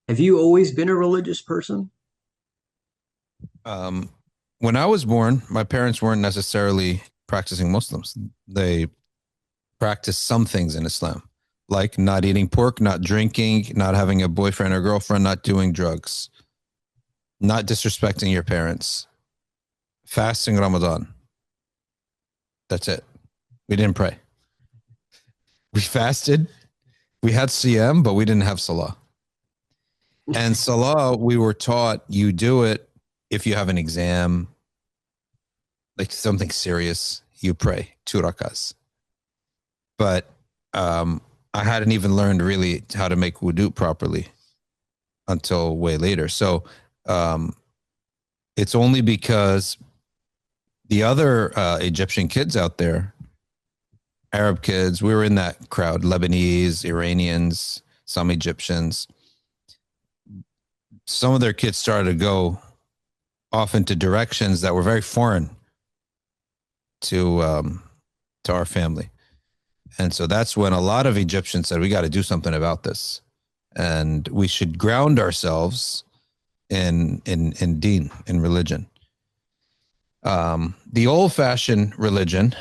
Have you always been a religious person? Um, when I was born, my parents weren't necessarily practicing Muslims. They practiced some things in Islam, like not eating pork, not drinking, not having a boyfriend or girlfriend, not doing drugs, not disrespecting your parents, fasting Ramadan. That's it. We didn't pray. We fasted. We had Siyam, but we didn't have Salah. And Salah, we were taught you do it if you have an exam, like something serious, you pray 2 rakas. But I hadn't even learned really how to make wudu properly until way later. So um, it's only because the other Egyptian kids out there, Arab kids, we were in that crowd, Lebanese, Iranians, some Egyptians. Some of their kids started to go off into directions that were very foreign to to our family. And so that's when a lot of Egyptians said, we got to do something about this. And we should ground ourselves in deen, in religion. The old fashioned religion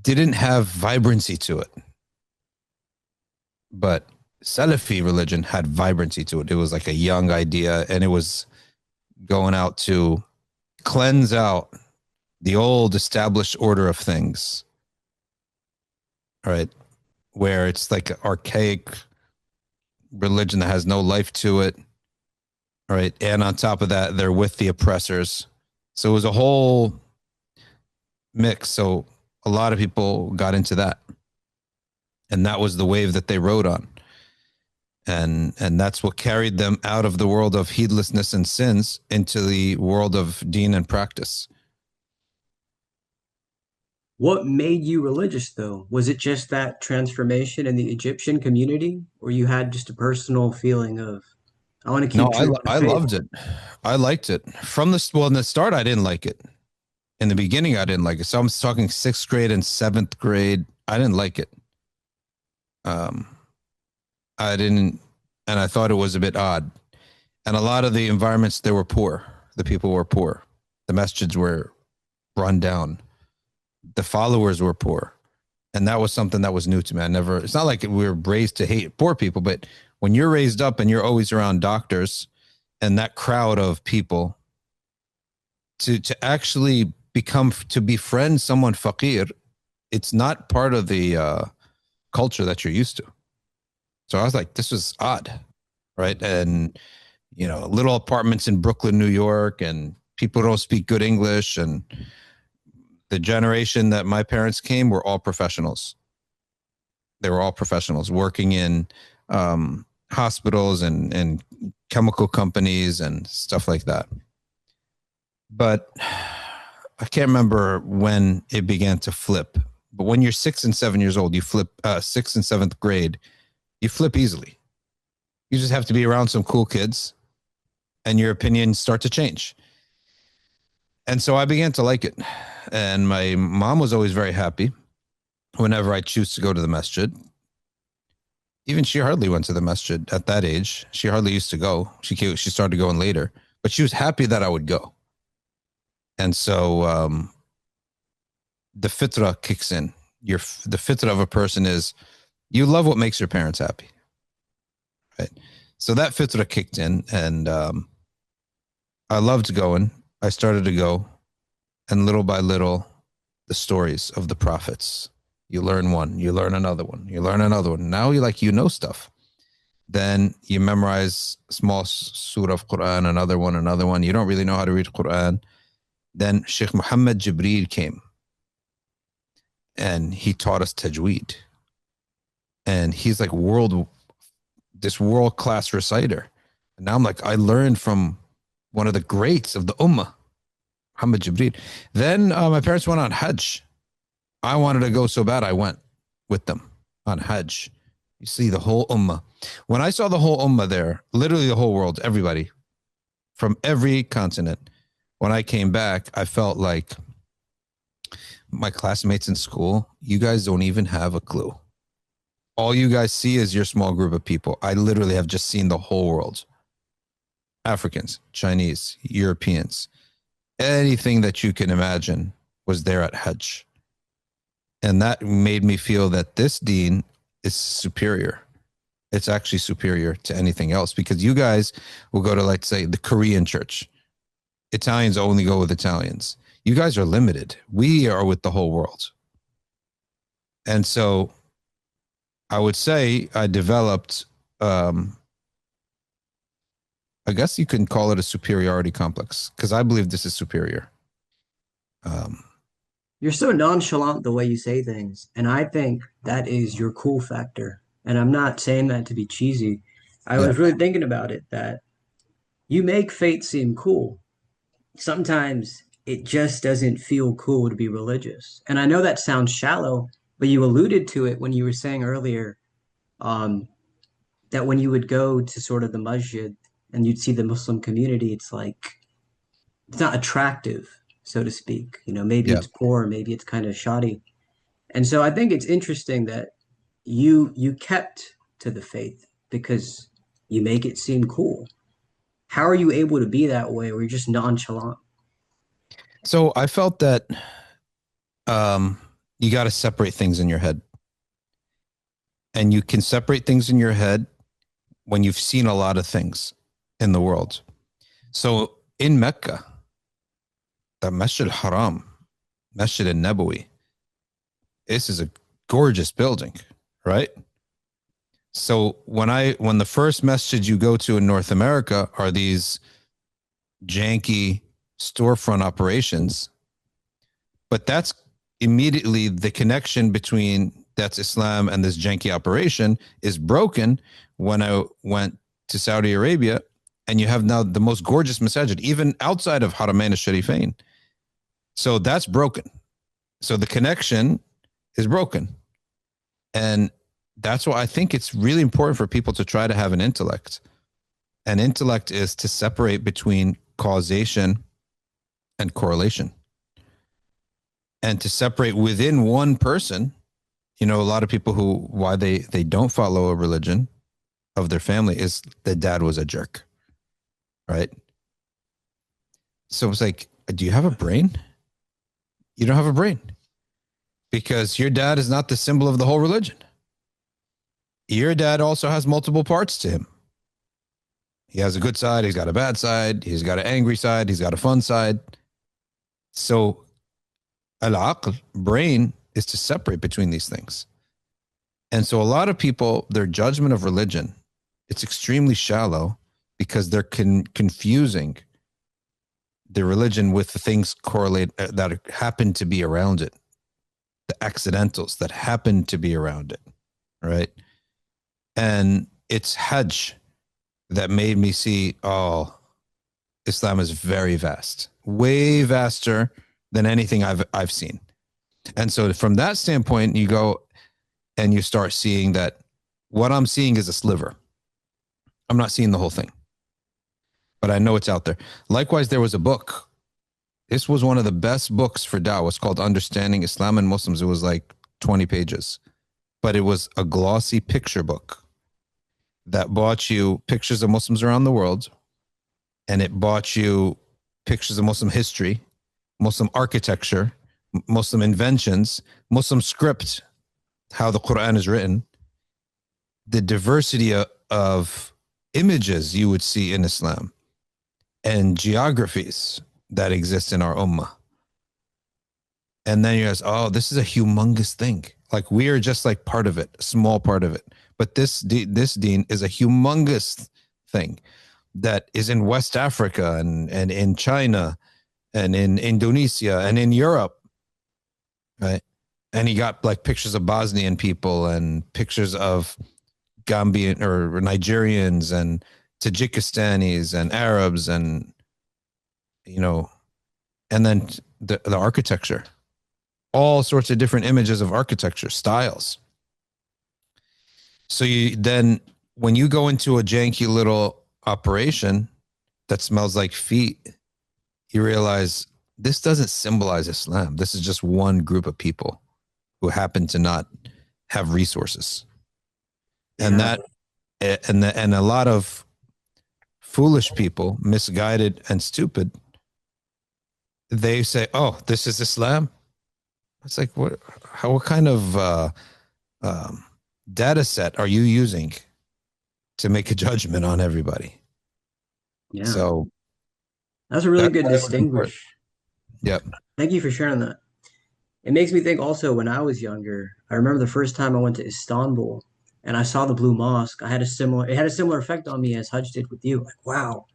didn't have vibrancy to it, but Salafi religion had vibrancy to it. It was like a young idea, and it was going out to cleanse out the old established order of things. All right. Where it's like an archaic religion that has no life to it. All right. And on top of that, they're with the oppressors. So it was a whole mix. So a lot of people got into that. And that was the wave that they rode on. And that's what carried them out of the world of heedlessness and sins into the world of deen and practice. What made you religious, though? Was it just that transformation in the Egyptian community, or you had just a personal feeling of, I want to No, keep true to the I faith? loved it. I liked it from the well in the start. I didn't like it. In the beginning, I didn't like it. So I'm talking sixth grade and seventh grade. I didn't like it. Um, I didn't, and I thought it was a bit odd. And a lot of the environments they were poor. The people were poor. The masjids were run down. The followers were poor, and that was something that was new to me. I never. It's not like we were raised to hate poor people, but when you're raised up and you're always around doctors and that crowd of people, to actually become to befriend someone faqir, it's not part of the culture that you're used to. So I was like, this was odd, right? And little apartments in Brooklyn, New York, and people don't speak good English. And the generation that my parents came were all professionals. They were all professionals working in hospitals and chemical companies and stuff like that. But I can't remember when it began to flip. But when you're 6 and 7 years old, you flip sixth and seventh grade, you flip easily. You just have to be around some cool kids and your opinions start to change. And so I began to like it. And my mom was always very happy whenever I choose to go to the masjid. Even she hardly went to the masjid at that age. She hardly used to go. She started going later, but she was happy that I would go. And so the fitra kicks in. The fitra of a person is you love what makes your parents happy, right? So that fitra kicked in, and I loved going. I started to go, and little by little, the stories of the prophets. You learn one, you learn another one, you learn another one. Now you know stuff. Then you memorize a small surah of Quran, another one, another one. You don't really know how to read Quran. Then Sheikh Muhammad Jibreel came and he taught us tajweed. And he's like this world class reciter. And now I'm like, I learned from one of the greats of the Ummah, Muhammad Jibreel. Then my parents went on Hajj. I wanted to go so bad, I went with them on Hajj. You see the whole Ummah. When I saw the whole Ummah there, literally the whole world, everybody from every continent, when I came back, I felt like my classmates in school, you guys don't even have a clue. All you guys see is your small group of people. I literally have just seen the whole world. Africans, Chinese, Europeans, anything that you can imagine was there at Hajj. And that made me feel that this deen is superior. It's actually superior to anything else because you guys will go to, like, say, the Korean church. Italians only go with Italians. You guys are limited. We are with the whole world. And so I would say I developed, I guess you can call it a superiority complex because I believe this is superior. Um, You're so nonchalant the way you say things, and I think that is your cool factor. And I'm not saying that to be cheesy. I yeah. was really thinking about it that you make faith seem cool. Sometimes it just doesn't feel cool to be religious. And I know that sounds shallow, but you alluded to it when you were saying earlier um, that when you would go to sort of the masjid and you'd see the Muslim community, it's like it's not attractive, so to speak. You know, maybe Yeah. it's poor, maybe it's kind of shoddy. And so I think it's interesting that you kept to the faith because you make it seem cool. How are you able to be that way where you're just nonchalant? So I felt that you got to separate things in your head. And you can separate things in your head when you've seen a lot of things in the world. So in Mecca, the Masjid al-Haram, Masjid al-Nabawi, this is a gorgeous building, right? So when the first masjid you go to in North America are these janky storefront operations, but that's immediately the connection between that's Islam and this janky operation is broken when I went to Saudi Arabia and you have now the most gorgeous masajid, even outside of Haramain al-Sharifain. So that's broken. So the connection is broken. And that's why I think it's really important for people to try to have an intellect. An intellect is to separate between causation and correlation and to separate within one person. You know, a lot of people who, why they don't follow a religion of their family is the dad was a jerk, right? So it's like, do you have a brain? You don't have a brain because your dad is not the symbol of the whole religion. Your dad also has multiple parts to him. He has a good side, he's got a bad side, he's got an angry side, he's got a fun side. So al-aql, brain, is to separate between these things. And so a lot of people, their judgment of religion, it's extremely shallow because they're confusing the religion with the things correlate that happen to be around it, the accidentals that happen to be around it, right? And it's Hajj that made me see, oh, Islam is very vast, way vaster than anything I've seen. And so from that standpoint, you go and you start seeing that what I'm seeing is a sliver. I'm not seeing the whole thing, but I know it's out there. Likewise, there was a book. This was one of the best books for da'wah. It's called Understanding Islam and Muslims. It was like 20 pages, but it was a glossy picture book that brought you pictures of Muslims around the world, and it brought you pictures of Muslim history, Muslim architecture, Muslim inventions, Muslim script, how the Quran is written, the diversity of images you would see in Islam, and geographies that exist in our ummah. And then you ask, oh, this is a humongous thing. Like we are just like part of it, a small part of it. But this deen is a humongous thing that is in West Africa and in China and in Indonesia and in Europe, right? And he got like pictures of Bosnian people and pictures of Gambian or Nigerians and Tajikistanis and Arabs and, you know, and then the architecture, all sorts of different images of architecture styles. So you then, when you go into a janky little operation that smells like feet, you realize this doesn't symbolize Islam. This is just one group of people who happen to not have resources. And Yeah. that and a lot of foolish people, misguided and stupid, they say, "Oh, this is Islam." It's like what kind of um, data set are you using to make a judgment on everybody? Yeah. So That's a really that's good why it was important. distinguish. Yep. Thank you for sharing that. It makes me think also when I was younger, I remember the first time I went to Istanbul and I saw the Blue Mosque. It had a similar effect on me as Hajj did with you. Like, wow,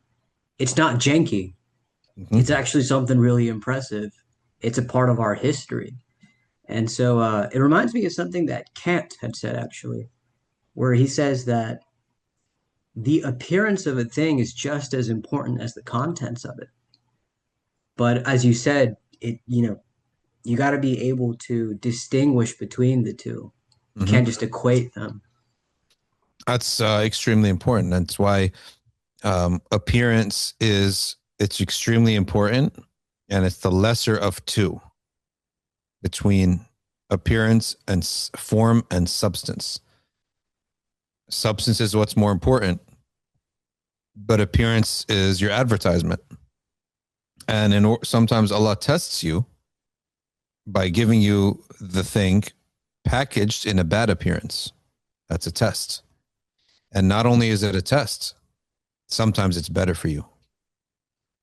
it's not janky. It's Mm-hmm. actually something really impressive. It's a part of our history. And so it reminds me of something that Kant had said actually, where he says that the appearance of a thing is just as important as the contents of it. But as you said, you got to be able to distinguish between the two. You Mm-hmm. can't just equate them. That's extremely important. That's why appearance is it's extremely important, and it's the lesser of two between appearance and form and substance. Substance is what's more important, but appearance is your advertisement. And sometimes Allah tests you by giving you the thing packaged in a bad appearance. That's a test. And not only is it a test, sometimes it's better for you.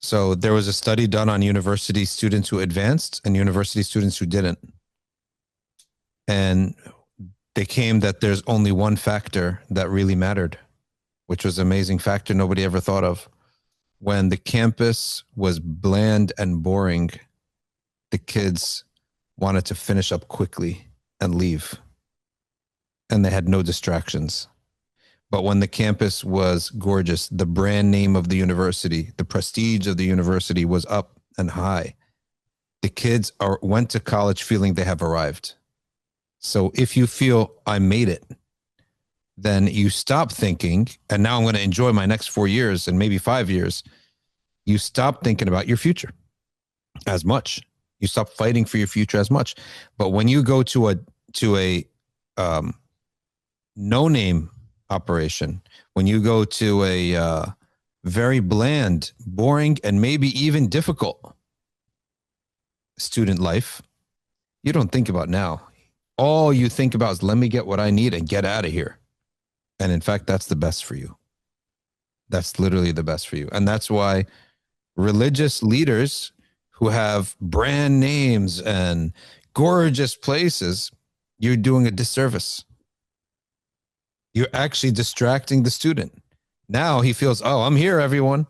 So there was a study done on university students who advanced and university students who didn't. And they came that there's only one factor that really mattered, which was an amazing factor nobody ever thought of. When the campus was bland and boring, the kids wanted to finish up quickly and leave, and they had no distractions. But when the campus was gorgeous, the brand name of the university, the prestige of the university was up and high. The kids went to college feeling they have arrived. So if you feel I made it, then you stop thinking, and now I'm going to enjoy my next 4 years and maybe 5 years. You stop thinking about your future as much. You stop fighting for your future as much. But when you go to a um, no name operation, when you go to a very bland, boring, and maybe even difficult student life, you don't think about now. All you think about is let me get what I need and get out of here. And in fact, that's the best for you. That's literally the best for you. And that's why religious leaders who have brand names and gorgeous places, you're doing a disservice. You're actually distracting the student. Now he feels, oh, I'm here, everyone.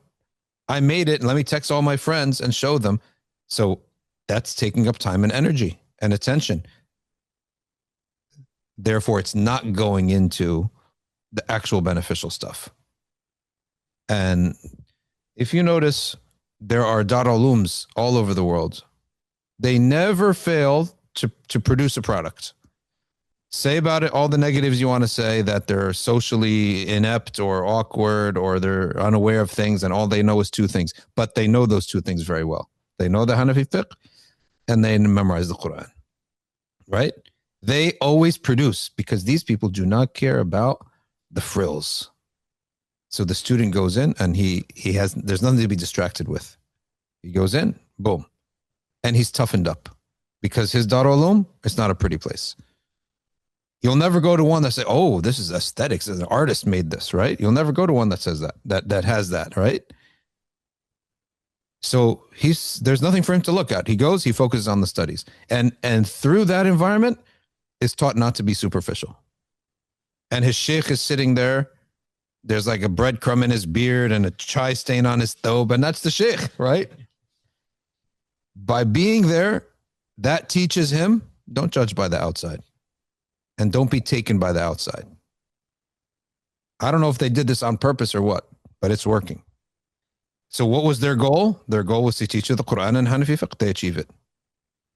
I made it. And let me text all my friends and show them. So that's taking up time and energy and attention. Therefore, it's not going into the actual beneficial stuff. And if you notice, there are Darulums all over the world. They never fail to produce a product. Say about it all the negatives you want to say, that they're socially inept or awkward or they're unaware of things and all they know is two things. But they know those two things very well. They know the Hanafi fiqh and they memorize the Quran, right? They always produce because these people do not care about the frills. So the student goes in and he has there's nothing to be distracted with. He goes in, boom, and he's toughened up because his Darul Uloom is not a pretty place. You'll never go to one that say, "Oh, this is aesthetics. An artist made this," right? You'll never go to one that says that has that, right? So there's nothing for him to look at. He goes, he focuses on the studies, and through that environment is taught not to be superficial. And his sheikh is sitting there. There's like a breadcrumb in his beard and a chai stain on his thobe, and that's the sheikh, right? By being there, that teaches him don't judge by the outside and don't be taken by the outside. I don't know if they did this on purpose or what, but it's working. So what was their goal? Their goal was to teach you the Quran and Hanafi fiqh. They achieve it.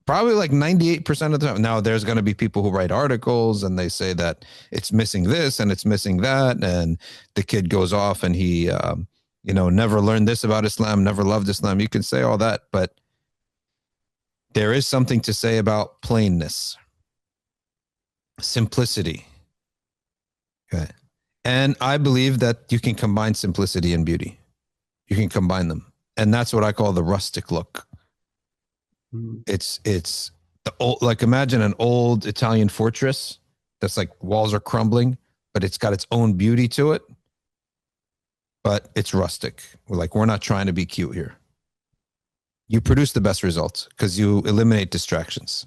Probably like 98% of the time. Now there's going to be people who write articles and they say that it's missing this and it's missing that. And the kid goes off and he, never learned this about Islam, never loved Islam. You can say all that, but there is something to say about plainness, simplicity. Okay. And I believe that you can combine simplicity and beauty. You can combine them. And that's what I call the rustic look. Mm. It's the old, like imagine an old Italian fortress that's like walls are crumbling, but it's got its own beauty to it. But it's rustic. We're not trying to be cute here. You produce the best results because you eliminate distractions.